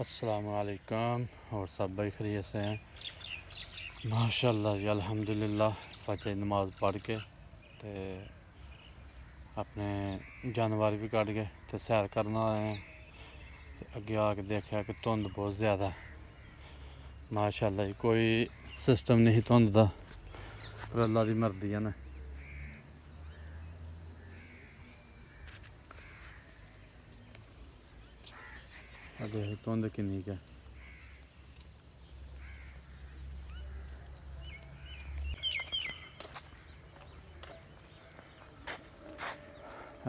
अस्सलामुअलैकुम। और सब भाई खैरियत से हैं? माशाअल्लाह जी, अल्हम्दुलिल्लाह। फजर नमाज पढ़ के ते अपने जानवर भी कट गए तो सैर करना आए हैं। अगे आके देखा कि धुंध बहुत ज़्यादा है। माशाअल्लाह जी, कोई सिस्टम नहीं धुंध का, पर अल्लाह की मर्जी है ना। देख धुंध किन्नी है।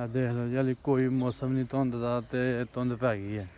देख लो जी, हाली कोई मौसम नहीं धुंध का, तो धुंध पै गई है।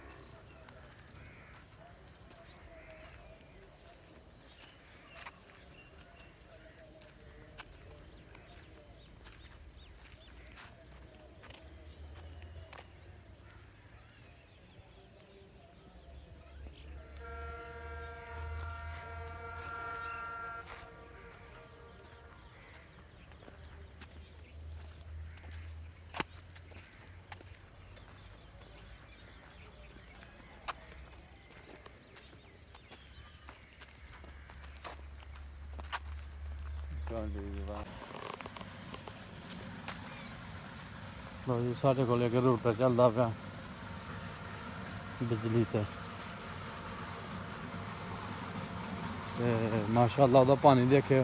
लो जी, साढ़े को एक रूटर चलता पाया बिजली से। माशाअल्लाह ਉਹਦਾ पानी देखियो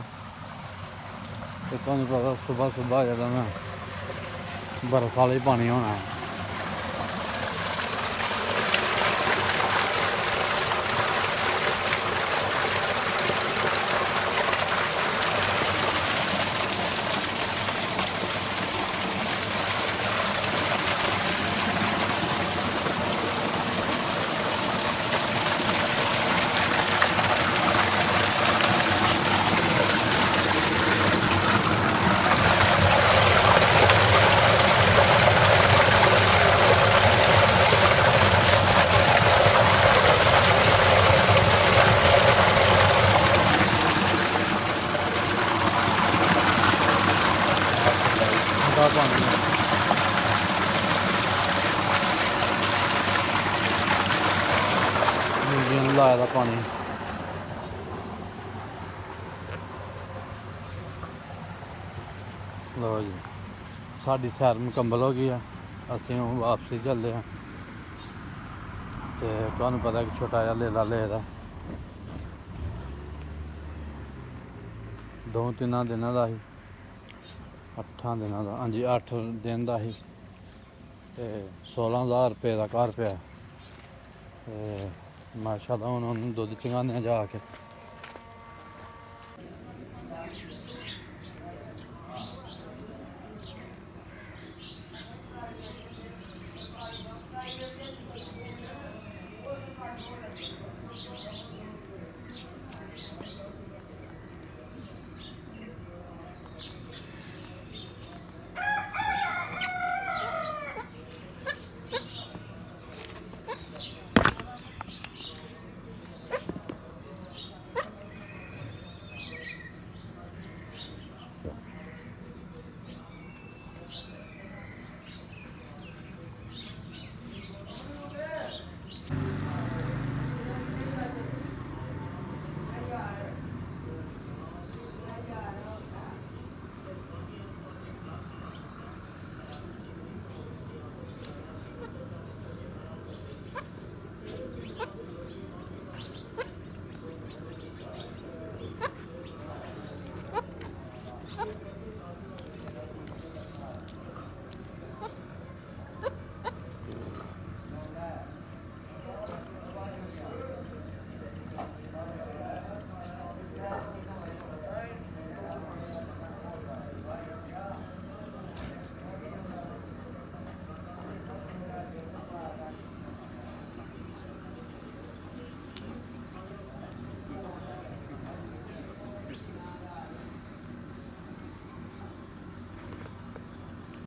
तो तुहानू पता सुबह सुबह जरा ना बर्फ वाला ही पानी होना है। पानी इंजन लाए दा पानी। लो जी, साड़ी सैर मुकम्मल हो गई है। असीं हुण वापसी चले हैं। तो तुहानू पता कि छोटा जिहा लेला ले दा 2-3 दिनों का ही, 8 दिनों का, हाँ जी 8 दिन का ही। तो 16,000 रुपये का घर पिया। माशाअल्लाह हुण उन्होंने दुद्ध चंगाने जाके।